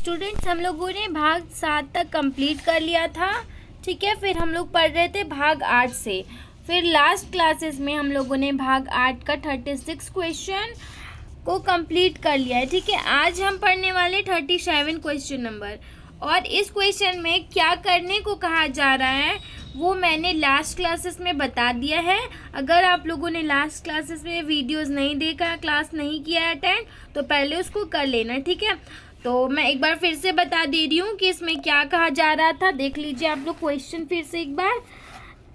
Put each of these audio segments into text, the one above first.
Students, हम लोगों ने भाग 7 तक कंप्लीट कर लिया था। ठीक है, फिर हम लोग पढ़ रहे थे भाग 8 से। फिर लास्ट क्लासेस में हम लोगों ने भाग 8 का 36 क्वेश्चन को कंप्लीट कर लिया है। ठीक है, आज हम पढ़ने वाले 37 क्वेश्चन नंबर। और इस क्वेश्चन में क्या करने को कहा जा रहा है वो मैंने लास्ट क्लासेस में बता दिया है। अगर आप लोगों ने लास्ट क्लासेस में वीडियोस नहीं देखा, क्लास नहीं किया अटेंड, तो पहले उसको कर लेना। ठीक है, तो मैं एक बार फिर से बता दे रही हूँ कि इसमें क्या कहा जा रहा था। देख लीजिए आप लोग क्वेश्चन फिर से एक बार।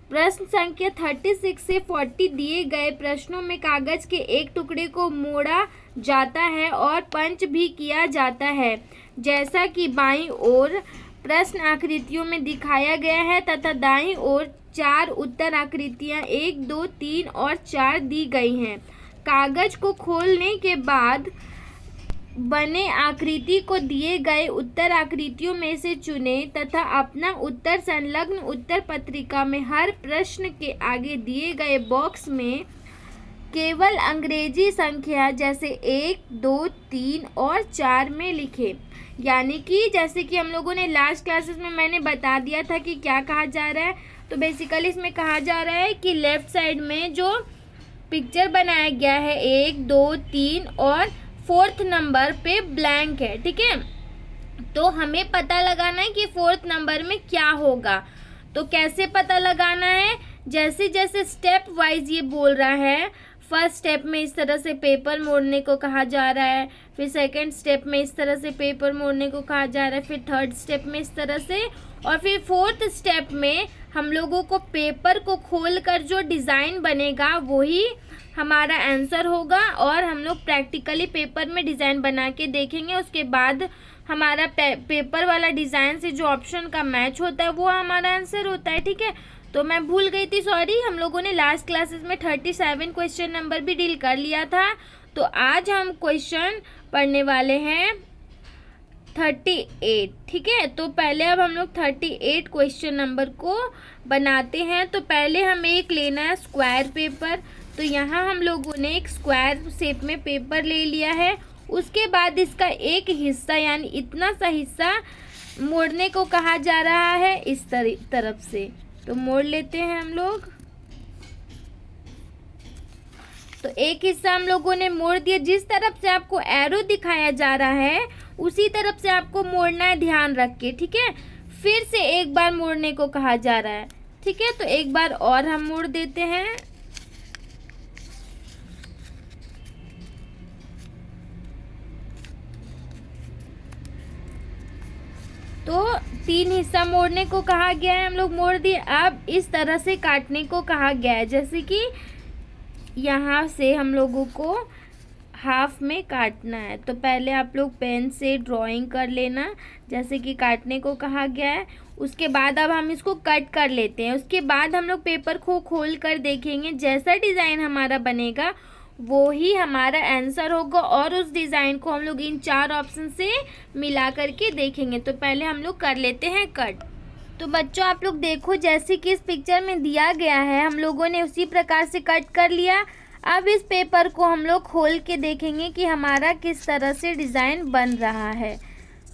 प्रश्न संख्या 36 से 40 दिए गए प्रश्नों में कागज के एक टुकड़े को मोड़ा जाता है और पंच भी किया जाता है, जैसा कि बाईं ओर प्रश्न आकृतियों में दिखाया गया है, तथा दाईं ओर 4 उत्तर आकृतियां 1, 2, 3 और 4 दी गई हैं। कागज को खोलने के बाद बने आकृति को दिए गए उत्तर आकृतियों में से चुने तथा अपना उत्तर संलग्न उत्तर पत्रिका में हर प्रश्न के आगे दिए गए बॉक्स में केवल अंग्रेजी संख्या जैसे 1, 2, 3 और 4 में लिखे। यानी कि जैसे कि हम लोगों ने लास्ट क्लासेस में मैंने बता दिया था कि क्या कहा जा रहा है। तो बेसिकली इसमें कहा जा रहा है कि लेफ्ट साइड में जो पिक्चर बनाया गया है 1, 2, 3 और 4th नंबर पे ब्लैंक है। ठीक है, तो हमें पता लगाना है कि 4th नंबर में क्या होगा। तो कैसे पता लगाना है, जैसे जैसे स्टेप वाइज ये बोल रहा है। फर्स्ट स्टेप में इस तरह से पेपर मोड़ने को कहा जा रहा है, फिर सेकंड स्टेप में इस तरह से पेपर मोड़ने को कहा जा रहा है, फिर थर्ड स्टेप में इस तरह से, और फिर 4th स्टेप में हम लोगों को पेपर को खोलकर जो डिज़ाइन बनेगा वही हमारा आंसर होगा। और हम लोग प्रैक्टिकली पेपर में डिज़ाइन बना के देखेंगे। उसके बाद हमारा पेपर वाला डिज़ाइन से जो ऑप्शन का मैच होता है वो हमारा आंसर होता है। ठीक है, तो मैं भूल गई थी, सॉरी। हम लोगों ने लास्ट क्लासेस में 37 क्वेश्चन नंबर भी डील कर लिया था। तो आज हम क्वेश्चन पढ़ने वाले हैं 38। ठीक है, तो पहले अब हम लोग 38 क्वेश्चन नंबर को बनाते हैं। तो पहले हमें एक लेना है स्क्वायर पेपर। तो यहाँ हम लोगों ने एक स्क्वायर शेप में पेपर ले लिया है। उसके बाद इसका एक हिस्सा यानी इतना सा हिस्सा मोड़ने को कहा जा रहा है इस तरफ से। तो मोड़ लेते हैं हम लोग। तो एक हिस्सा हम लोगों ने मोड़ दिया। जिस तरफ से आपको एरो दिखाया जा रहा है उसी तरफ से आपको मोड़ना है, ध्यान रख के। ठीक है, फिर से एक बार मोड़ने को कहा जा रहा है। ठीक है, तो एक बार और हम मोड़ देते हैं। तो 3 हिस्सा मोड़ने को कहा गया है, हम लोग मोड़ दिए। अब इस तरह से काटने को कहा गया है, जैसे कि यहाँ से हम लोगों को हाफ में काटना है। तो पहले आप लोग पेन से ड्राइंग कर लेना, जैसे कि काटने को कहा गया है। उसके बाद अब हम इसको कट कर लेते हैं। उसके बाद हम लोग पेपर को खोल कर देखेंगे, जैसा डिज़ाइन हमारा बनेगा वो ही हमारा आंसर होगा। और उस डिज़ाइन को हम लोग इन 4 ऑप्शन से मिला करके देखेंगे। तो पहले हम लोग कर लेते हैं कट। तो बच्चों आप लोग देखो, जैसे कि इस पिक्चर में दिया गया है हम लोगों ने उसी प्रकार से कट कर लिया। अब इस पेपर को हम लोग खोल के देखेंगे कि हमारा किस तरह से डिज़ाइन बन रहा है।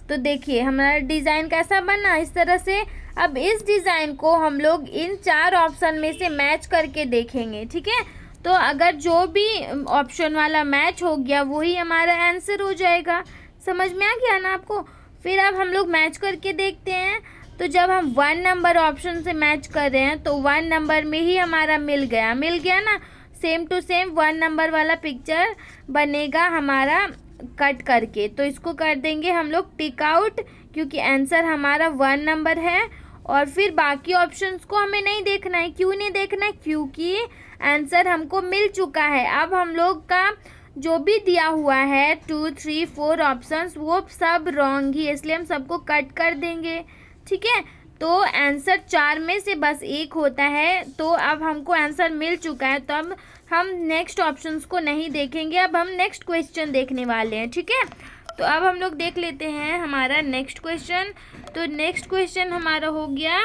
तो देखिए हमारा डिज़ाइन कैसा बना, इस तरह से। अब इस डिज़ाइन को हम लोग इन 4 ऑप्शन में से मैच करके देखेंगे। ठीक है, तो अगर जो भी ऑप्शन वाला मैच हो गया वही हमारा आंसर हो जाएगा। समझ में आ गया ना आपको। फिर अब हम लोग मैच करके देखते हैं। तो जब हम 1 नंबर ऑप्शन से मैच कर रहे हैं तो 1 नंबर में ही हमारा मिल गया ना। सेम टू सेम 1 नंबर वाला पिक्चर बनेगा हमारा कट करके। तो इसको कर देंगे हम लोग टिक आउट, क्योंकि आंसर हमारा 1 नंबर है। और फिर बाकी ऑप्शंस को हमें नहीं देखना है। क्यों नहीं देखना है? क्योंकि आंसर हमको मिल चुका है। अब हम लोग का जो भी दिया हुआ है 2, 3, 4 ऑप्शंस वो सब रॉन्ग ही, इसलिए हम सबको कट कर देंगे। ठीक है, तो आंसर 4 में से बस 1 होता है। तो अब हमको आंसर मिल चुका है, तो अब हम नेक्स्ट ऑप्शंस को नहीं देखेंगे। अब हम नेक्स्ट क्वेश्चन देखने वाले हैं। ठीक है, तो अब हम लोग देख लेते हैं हमारा नेक्स्ट क्वेश्चन। तो नेक्स्ट क्वेश्चन हमारा हो गया,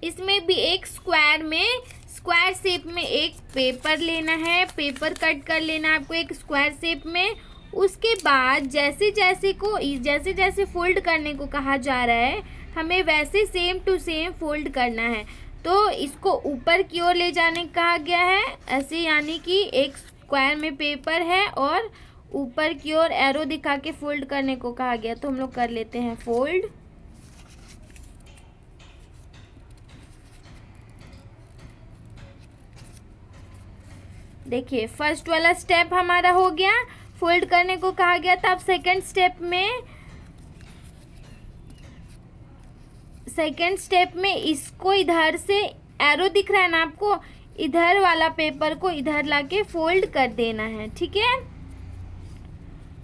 इसमें भी एक स्क्वायर शेप में एक पेपर लेना है, पेपर कट कर लेना है आपको एक स्क्वायर शेप में। उसके बाद जैसे जैसे फोल्ड करने को कहा जा रहा है, हमें वैसे सेम टू सेम फोल्ड करना है। तो इसको ऊपर की ओर ले जाने को कहा गया है ऐसे, यानी कि एक स्क्वायर में पेपर है और ऊपर की ओर एरो दिखा के फोल्ड करने को कहा गया। तो हम लोग कर लेते हैं फोल्ड। देखिए फर्स्ट वाला स्टेप हमारा हो गया, फोल्ड करने को कहा गया था। अब सेकंड स्टेप में इसको इधर से एरो दिख रहा है ना आपको, इधर वाला पेपर को इधर लाके फोल्ड कर देना है। ठीक है,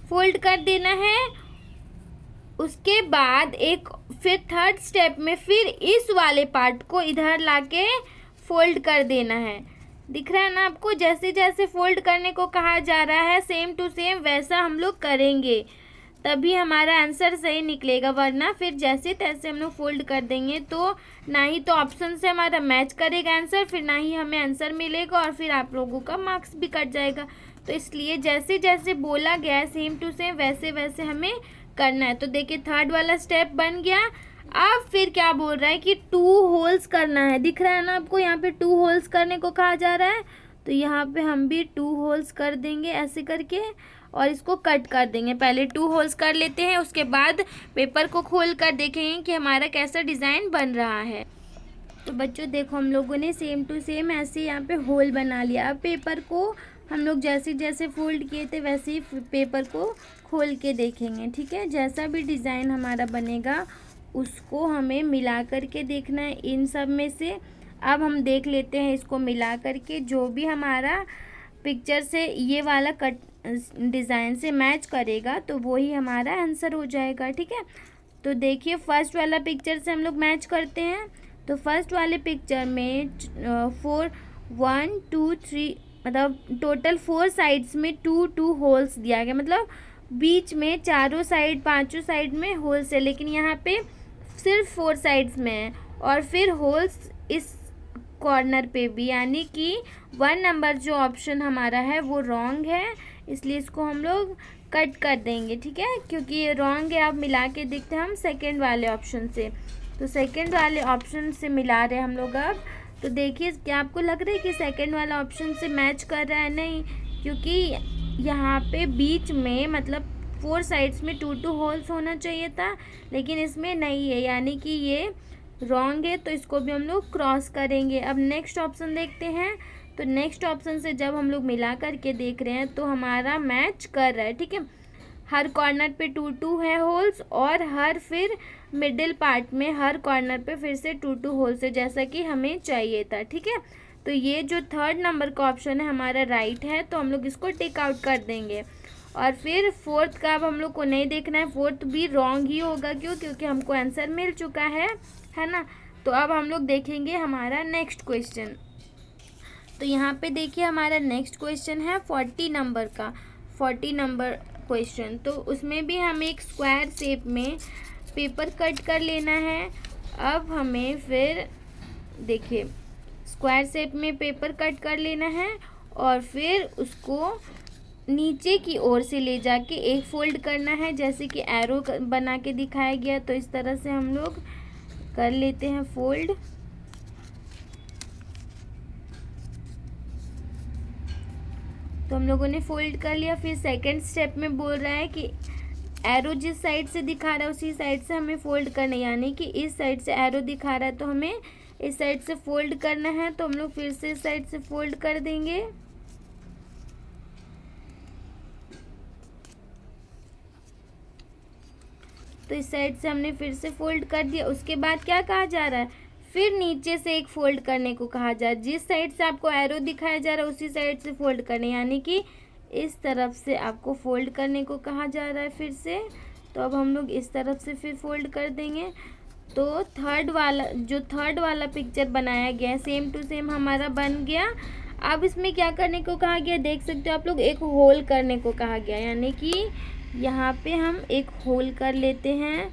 फोल्ड कर देना है। उसके बाद फिर थर्ड स्टेप में फिर इस वाले पार्ट को इधर लाके फोल्ड कर देना है। दिख रहा है ना आपको, जैसे जैसे फोल्ड करने को कहा जा रहा है सेम टू सेम वैसा हम लोग करेंगे, तभी हमारा आंसर सही निकलेगा। वरना फिर जैसे तैसे हम लोग फोल्ड कर देंगे तो ना ही तो ऑप्शन से हमारा मैच करेगा आंसर, फिर ना ही हमें आंसर मिलेगा और फिर आप लोगों का मार्क्स भी कट जाएगा। तो इसलिए जैसे जैसे बोला गया है सेम टू सेम वैसे वैसे हमें करना है। तो देखिए थर्ड वाला स्टेप बन गया। अब फिर क्या बोल रहा है कि 2 होल्स करना है। दिख रहा है ना आपको, यहाँ पे 2 होल्स करने को कहा जा रहा है। तो यहाँ पे हम भी 2 होल्स कर देंगे ऐसे करके और इसको कट कर देंगे। पहले 2 होल्स कर लेते हैं, उसके बाद पेपर को खोल कर देखेंगे कि हमारा कैसा डिज़ाइन बन रहा है। तो बच्चों देखो हम लोगों ने सेम टू सेम ऐसे यहाँ पे होल बना लिया। अब पेपर को हम लोग जैसे जैसे फोल्ड किए थे वैसे ही पेपर को खोल के देखेंगे। ठीक है, जैसा भी डिज़ाइन हमारा बनेगा उसको हमें मिला कर के देखना है इन सब में से। अब हम देख लेते हैं इसको मिला कर के, जो भी हमारा पिक्चर से ये वाला कट डिज़ाइन से मैच करेगा तो वो ही हमारा आंसर हो जाएगा। ठीक है, तो देखिए फर्स्ट वाला पिक्चर से हम लोग मैच करते हैं। तो फर्स्ट वाले पिक्चर में 1 2 3 मतलब टोटल 4 साइड्स में 2 होल्स दिया गया, मतलब बीच में चारों साइड 5 साइड में होल्स है, लेकिन यहाँ पे सिर्फ 4 साइड्स में है। और फिर होल्स इस कॉर्नर पे भी, यानी कि 1 नंबर जो ऑप्शन हमारा है वो रॉन्ग है, इसलिए इसको हम लोग कट कर देंगे। ठीक है, क्योंकि ये रॉन्ग है। अब मिला के देखते हैं हम सेकंड वाले ऑप्शन से। तो सेकंड वाले ऑप्शन से मिला रहे हम लोग अब। तो देखिए क्या आपको लग रहा है कि सेकंड वाला ऑप्शन से मैच कर रहा है? नहीं, क्योंकि यहाँ पे बीच में मतलब 4 साइड्स में 2 होल्स होना चाहिए था, लेकिन इसमें नहीं है, यानी कि ये रॉन्ग है। तो इसको भी हम लोग क्रॉस करेंगे। अब नेक्स्ट ऑप्शन देखते हैं। तो नेक्स्ट ऑप्शन से जब हम लोग मिला करके देख रहे हैं तो हमारा मैच कर रहा है। ठीक है, हर कॉर्नर पे 2 है होल्स और हर फिर मिडिल पार्ट में हर कॉर्नर पे फिर से 2 होल्स है, जैसा कि हमें चाहिए था। ठीक है, तो ये जो थर्ड नंबर का ऑप्शन है हमारा राइट है, तो हम लोग इसको टिक आउट कर देंगे। और फिर फोर्थ का अब हम लोग को नहीं देखना है, फोर्थ भी रॉन्ग ही होगा। क्यों? क्योंकि हमको आंसर मिल चुका है ना। तो अब हम लोग देखेंगे हमारा नेक्स्ट क्वेश्चन। तो यहाँ पे देखिए हमारा नेक्स्ट क्वेश्चन है 40 नंबर का, 40 नंबर क्वेश्चन। तो उसमें भी हमें एक स्क्वायर शेप में पेपर कट कर लेना है। अब हमें फिर देखिए स्क्वायर शेप में पेपर कट कर लेना है और फिर उसको नीचे की ओर से ले जाके एक फोल्ड करना है, जैसे कि एरो बना के दिखाया गया। तो इस तरह से हम लोग कर लेते हैं फोल्ड। तो हम लोगों ने फोल्ड कर लिया। फिर सेकंड स्टेप में बोल रहा है कि एरो जिस साइड से दिखा रहा है उसी साइड से हमें फोल्ड करना है, यानी कि इस साइड से एरो दिखा रहा है तो हमें इस साइड से फोल्ड करना है। तो हम लोग फिर से इस साइड से फोल्ड कर देंगे। तो इस साइड से हमने फिर से फोल्ड कर दिया। उसके बाद क्या कहा जा रहा है, फिर नीचे से एक फोल्ड करने को कहा जा रहा है। जिस साइड से आपको एरो दिखाया जा रहा है उसी साइड से फोल्ड करने, यानी कि इस तरफ से आपको फोल्ड करने को कहा जा रहा है फिर से। तो अब हम लोग इस तरफ से फिर फोल्ड कर देंगे। तो थर्ड वाला पिक्चर बनाया गया है सेम टू सेम हमारा बन गया। अब इसमें क्या करने को कहा गया देख सकते हो आप लोग, एक होल करने को कहा गया, यानी कि यहाँ पे हम एक होल कर लेते हैं।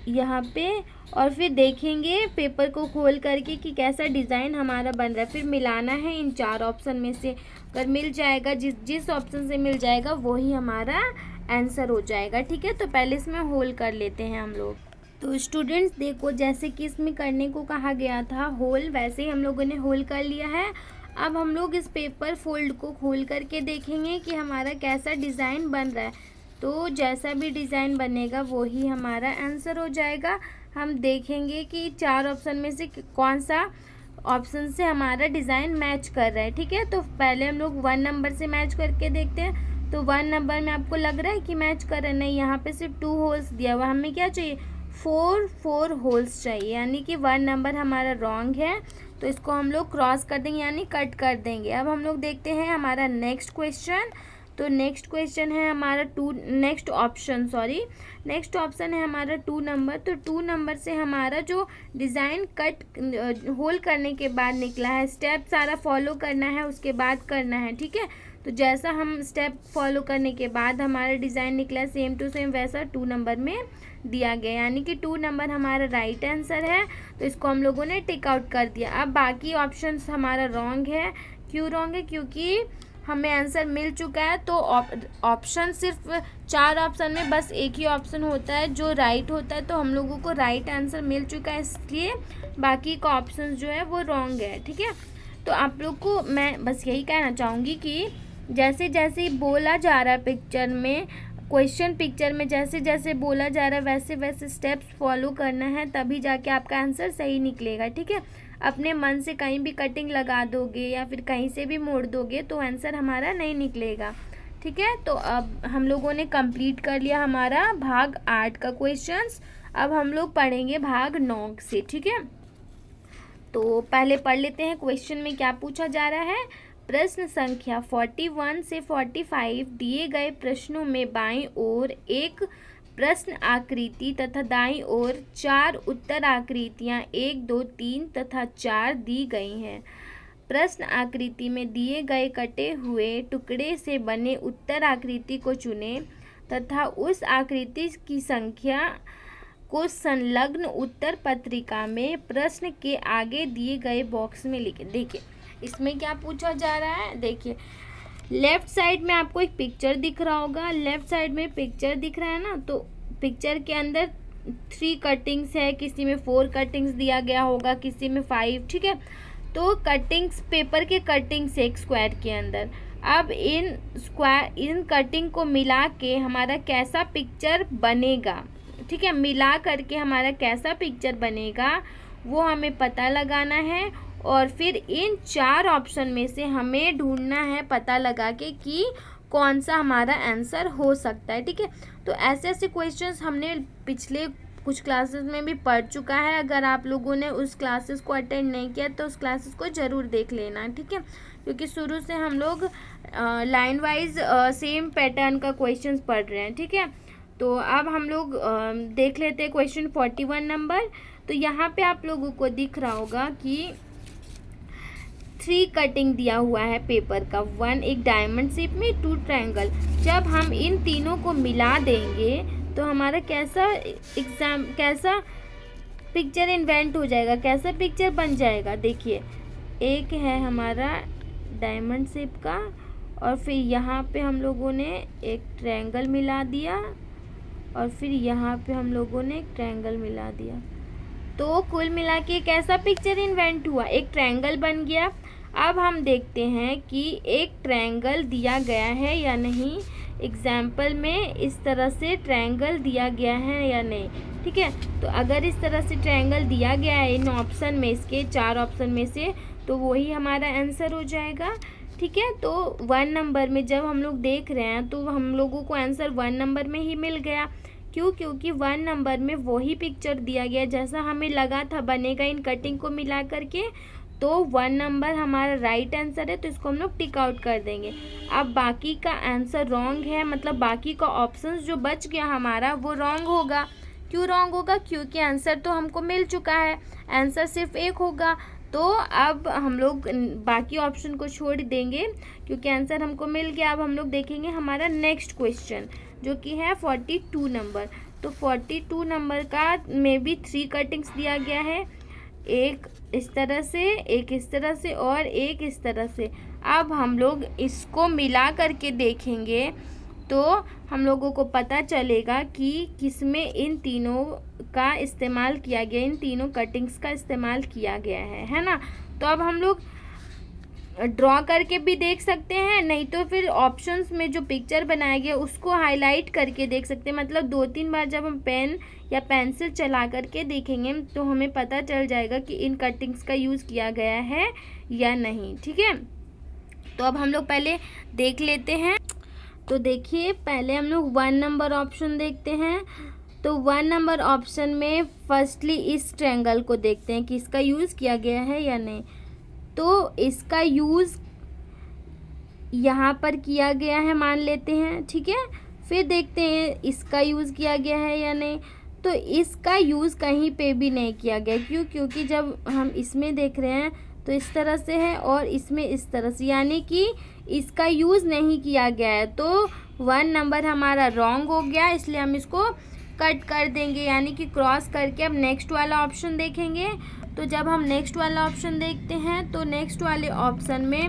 यहाँ पे, और फिर देखेंगे पेपर को खोल करके कि कैसा डिज़ाइन हमारा बन रहा है। फिर मिलाना है इन 4 ऑप्शन में से, अगर मिल जाएगा, जिस ऑप्शन से मिल जाएगा वही हमारा आंसर हो जाएगा। ठीक है, तो पहले इसमें होल कर लेते हैं हम लोग। तो स्टूडेंट्स देखो, जैसे कि इसमें करने को कहा गया था होल, वैसे ही हम लोगों ने होल कर लिया है। अब हम लोग इस पेपर फोल्ड को खोल करके देखेंगे कि हमारा कैसा डिज़ाइन बन रहा है। तो जैसा भी डिज़ाइन बनेगा वही हमारा आंसर हो जाएगा। हम देखेंगे कि 4 ऑप्शन में से कौन सा ऑप्शन से हमारा डिज़ाइन मैच कर रहा है। ठीक है, तो पहले हम लोग 1 नंबर से मैच करके देखते हैं। तो 1 नंबर में आपको लग रहा है कि मैच कर रहा है? नहीं, यहाँ पे सिर्फ 2 होल्स दिया हुआ, हमें क्या चाहिए? 4 होल्स चाहिए, यानी कि 1 नंबर हमारा रॉन्ग है। तो इसको हम लोग क्रॉस कर देंगे, यानी कट कर देंगे। अब हम लोग देखते हैं हमारा नेक्स्ट क्वेश्चन। तो नेक्स्ट क्वेश्चन है हमारा नेक्स्ट ऑप्शन है हमारा 2 नंबर। तो 2 नंबर से हमारा जो डिज़ाइन कट होल करने के बाद निकला है, स्टेप सारा फॉलो करना है, उसके बाद करना है। ठीक है, तो जैसा हम स्टेप फॉलो करने के बाद हमारा डिज़ाइन निकला सेम टू सेम वैसा 2 नंबर में दिया गया, यानी कि 2 नंबर हमारा राइट आंसर है। तो इसको हम लोगों ने टिक आउट कर दिया। अब बाकी ऑप्शंस हमारा रॉन्ग है। क्यों रॉन्ग है? क्योंकि हमें आंसर मिल चुका है। तो ऑप्शन सिर्फ 4 ऑप्शन में बस एक ही ऑप्शन होता है जो राइट होता है, तो हम लोगों को राइट आंसर मिल चुका है, इसलिए बाकी का ऑप्शन जो है वो रॉन्ग है। ठीक है, तो आप लोग को मैं बस यही कहना चाहूँगी कि जैसे जैसे बोला जा रहा है पिक्चर में, क्वेश्चन पिक्चर में जैसे जैसे बोला जा रहा है वैसे वैसे स्टेप्स फॉलो करना है, तभी जाके आपका आंसर सही निकलेगा। ठीक है, अपने मन से कहीं भी कटिंग लगा दोगे या फिर कहीं से भी मोड़ दोगे तो आंसर हमारा नहीं निकलेगा। ठीक है, तो अब हम लोगों ने कंप्लीट कर लिया हमारा भाग 8 का क्वेश्चंस। अब हम लोग पढ़ेंगे भाग 9 से। ठीक है, तो पहले पढ़ लेते हैं क्वेश्चन में क्या पूछा जा रहा है। प्रश्न संख्या 41 से 45 दिए गए प्रश्नों में बाईं ओर एक प्रश्न आकृति तथा दाईं ओर 4 उत्तर आकृतियां 1, 2, 3 तथा 4 दी गई हैं। प्रश्न आकृति में दिए गए कटे हुए टुकड़े से बने उत्तर आकृति को चुनें तथा उस आकृति की संख्या को संलग्न उत्तर पत्रिका में प्रश्न के आगे दिए गए बॉक्स में लिखें। देखिए इसमें क्या पूछा जा रहा है। देखिए लेफ्ट साइड में आपको एक पिक्चर दिख रहा होगा, लेफ्ट साइड में पिक्चर दिख रहा है ना, तो पिक्चर के अंदर 3 कटिंग्स है, किसी में 4 कटिंग्स दिया गया होगा, किसी में 5। ठीक है, तो कटिंग्स, पेपर के कटिंग्स एक स्क्वायर के अंदर। अब इन कटिंग को मिला के हमारा कैसा पिक्चर बनेगा, ठीक है, मिला करके हमारा कैसा पिक्चर बनेगा वो हमें पता लगाना है। और फिर इन 4 ऑप्शन में से हमें ढूंढना है पता लगा के कि कौन सा हमारा आंसर हो सकता है। ठीक है, तो ऐसे ऐसे क्वेश्चंस हमने पिछले कुछ क्लासेस में भी पढ़ चुका है। अगर आप लोगों ने उस क्लासेस को अटेंड नहीं किया तो उस क्लासेस को ज़रूर देख लेना। ठीक है, क्योंकि शुरू से हम लोग लाइन वाइज सेम पैटर्न का क्वेश्चंस पढ़ रहे हैं। ठीक है, तो अब हम लोग देख लेते हैं क्वेश्चन 41 नंबर। तो यहाँ पे आप लोगों को दिख रहा होगा कि 3 कटिंग दिया हुआ है पेपर का, 1 एक डायमंड शेप में, 2 ट्रायंगल। जब हम इन तीनों को मिला देंगे तो हमारा कैसा पिक्चर इन्वेंट हो जाएगा, कैसा पिक्चर बन जाएगा। देखिए एक है हमारा डायमंड शेप का, और फिर यहाँ पे हम लोगों ने एक ट्रायंगल मिला दिया, और फिर यहाँ पे हम लोगों ने एक ट्रायंगल मिला दिया। तो कुल मिला के कैसा पिक्चर इन्वेंट हुआ, एक ट्रायंगल बन गया। अब हम देखते हैं कि एक ट्रायंगल दिया गया है या नहीं। एग्जाम्पल में इस तरह से ट्रायंगल दिया गया है या नहीं। ठीक है, तो अगर इस तरह से ट्रायंगल दिया गया है इन ऑप्शन में, इसके 4 ऑप्शन में से, तो वही हमारा आंसर हो जाएगा। ठीक है, तो 1 नंबर में जब हम लोग देख रहे हैं तो हम लोगों को आंसर 1 नंबर में ही मिल गया। क्यों? क्योंकि 1 नंबर में वही पिक्चर दिया गया जैसा हमें लगा था बनेगा इन कटिंग को मिला करके। तो 1 नंबर हमारा राइट आंसर है, तो इसको हम लोग टिक आउट कर देंगे। अब बाकी का आंसर रॉन्ग है, मतलब बाकी का ऑप्शंस जो बच गया हमारा वो रॉन्ग होगा। क्यों रॉन्ग होगा? क्योंकि आंसर तो हमको मिल चुका है, आंसर सिर्फ एक होगा। तो अब हम लोग बाकी ऑप्शन को छोड़ देंगे क्योंकि आंसर हमको मिल गया। अब हम लोग देखेंगे हमारा नेक्स्ट क्वेश्चन जो कि है 42 नंबर। तो 42 नंबर का में भी 3 कटिंग्स दिया गया है, एक इस तरह से, एक इस तरह से और एक इस तरह से। अब हम लोग इसको मिला करके देखेंगे तो हम लोगों को पता चलेगा कि किसमें इन तीनों का इस्तेमाल किया गया, इन तीनों कटिंग्स का इस्तेमाल किया गया है ना। तो अब हम लोग ड्रॉ करके भी देख सकते हैं, नहीं तो फिर ऑप्शंस में जो पिक्चर बनाया गया उसको हाईलाइट करके देख सकते हैं। मतलब 2-3 बार जब हम पेन या पेंसिल चला करके देखेंगे तो हमें पता चल जाएगा कि इन कटिंग्स का यूज़ किया गया है या नहीं। ठीक है, तो अब हम लोग पहले देख लेते हैं। तो देखिए, पहले हम लोग 1 नंबर ऑप्शन देखते हैं। तो 1 नंबर ऑप्शन में फर्स्टली इस ट्रायंगल को देखते हैं कि इसका यूज़ किया गया है या नहीं। तो इसका यूज़ यहाँ पर किया गया है मान लेते हैं, ठीक है। फिर देखते हैं इसका यूज़ किया गया है या नहीं। तो इसका यूज़ कहीं पे भी नहीं किया गया, क्यों? क्योंकि जब हम इसमें देख रहे हैं तो इस तरह से है और इसमें इस तरह से, यानी कि इसका यूज़ नहीं किया गया है। तो 1 नंबर हमारा रॉन्ग हो गया, इसलिए हम इसको कट कर देंगे, यानी कि क्रॉस करके अब नेक्स्ट वाला ऑप्शन देखेंगे। तो जब हम नेक्स्ट वाला ऑप्शन देखते हैं तो नेक्स्ट वाले ऑप्शन में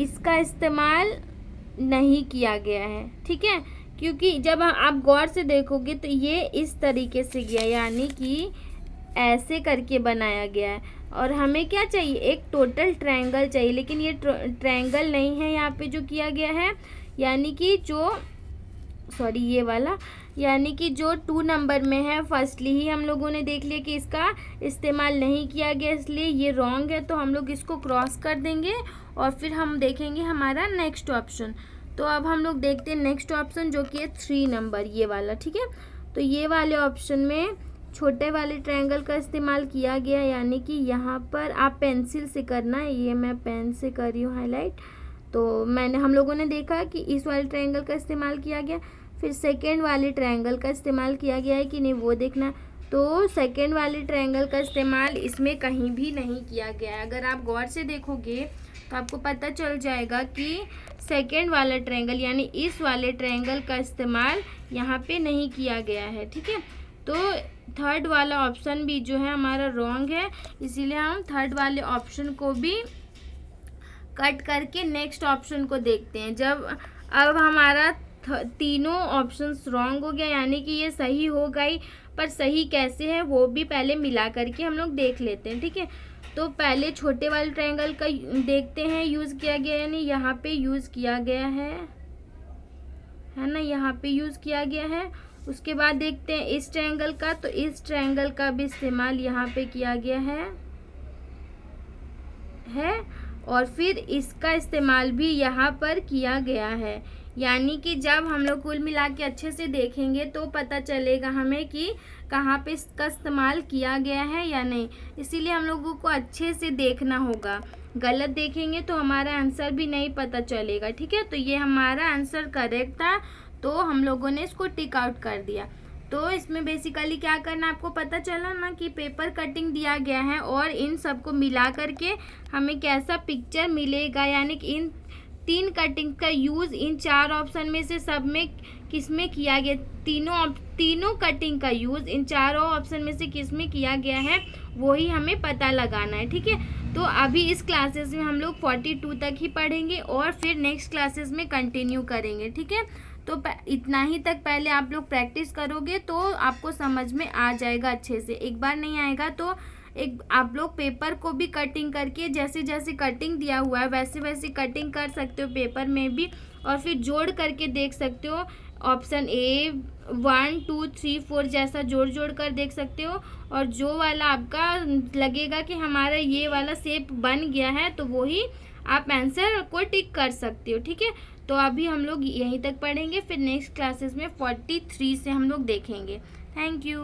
इसका इस्तेमाल नहीं किया गया है, ठीक है। क्योंकि जब आप गौर से देखोगे तो ये इस तरीके से गया, यानी कि ऐसे करके बनाया गया है। और हमें क्या चाहिए, एक टोटल ट्रायंगल चाहिए, लेकिन ये ट्रायंगल नहीं है यहाँ पे जो किया गया है, यानी कि जो ये वाला, यानी कि जो 2 नंबर में है फर्स्टली ही हम लोगों ने देख लिया कि इसका इस्तेमाल नहीं किया गया, इसलिए ये रॉन्ग है। तो हम लोग इसको क्रॉस कर देंगे और फिर हम देखेंगे हमारा नेक्स्ट ऑप्शन। तो अब हम लोग देखते हैं नेक्स्ट ऑप्शन जो कि है 3 नंबर, ये वाला, ठीक है। तो ये वाले ऑप्शन में छोटे वाले ट्रायंगल का इस्तेमाल किया गया, यानी कि यहाँ पर आप पेंसिल से करना है, ये मैं पेन से कर रही हूँ हाईलाइट। तो हम लोगों ने देखा कि इस वाले ट्रायंगल का इस्तेमाल किया गया। फिर सेकेंड वाले ट्रायंगल का इस्तेमाल किया गया है कि नहीं वो देखना। तो सेकेंड वाले ट्रायंगल का इस्तेमाल इसमें कहीं भी नहीं किया गया है। अगर आप गौर से देखोगे तो आपको पता चल जाएगा कि सेकेंड वाला ट्रायंगल यानी इस वाले ट्रायंगल का इस्तेमाल यहाँ पे नहीं किया गया है, ठीक है। तो थर्ड वाला ऑप्शन भी जो है हमारा रॉन्ग है, इसीलिए हम थर्ड वाले ऑप्शन को भी कट करके नेक्स्ट ऑप्शन को देखते हैं। जब अब हमारा तीनों ऑप्शंस रॉन्ग हो गया, यानी कि ये सही हो गई, पर सही कैसे है वो भी पहले मिला करके हम लोग देख लेते हैं, ठीक है। तो पहले छोटे वाले ट्रायंगल का देखते हैं यूज़ किया गया, यानी यहाँ पे यूज़ किया गया है ना, यहाँ पे यूज़ किया गया है। उसके बाद देखते हैं इस ट्रायंगल का, तो इस ट्रायंगल का भी इस्तेमाल यहाँ पे किया गया है और फिर इसका इस्तेमाल भी यहाँ पर किया गया है। यानी कि जब हम लोग कुल मिला के अच्छे से देखेंगे तो पता चलेगा हमें कि कहाँ पे इसका इस्तेमाल किया गया है या नहीं। इसीलिए हम लोगों को अच्छे से देखना होगा, गलत देखेंगे तो हमारा आंसर भी नहीं पता चलेगा, ठीक है। तो ये हमारा आंसर करेक्ट था, तो हम लोगों ने इसको टिक आउट कर दिया। तो इसमें बेसिकली क्या करना, आपको पता चला ना कि पेपर कटिंग दिया गया है और इन सबको मिला करके हमें कैसा पिक्चर मिलेगा, यानी कि इन 3 कटिंग का यूज़ इन 4 ऑप्शन में से सब में किस में किया गया, तीनों कटिंग का यूज़ इन चारों ऑप्शन में से किस में किया गया है वही हमें पता लगाना है, ठीक है। तो अभी इस क्लासेस में हम लोग 42 तक ही पढ़ेंगे और फिर नेक्स्ट क्लासेस में कंटिन्यू करेंगे, ठीक है। तो इतना ही तक पहले आप लोग प्रैक्टिस करोगे तो आपको समझ में आ जाएगा अच्छे से। एक बार नहीं आएगा तो आप लोग पेपर को भी कटिंग करके जैसे जैसे कटिंग दिया हुआ है वैसे वैसे कटिंग कर सकते हो पेपर में भी, और फिर जोड़ करके देख सकते हो। ऑप्शन ए 1 2 3 4 जैसा जोड़ कर देख सकते हो, और जो वाला आपका लगेगा कि हमारा ये वाला शेप बन गया है तो वही आप आंसर को टिक कर सकते हो, ठीक है। तो अभी हम लोग यहीं तक पढ़ेंगे, फिर नेक्स्ट क्लासेस में 43 से हम लोग देखेंगे। Thank you.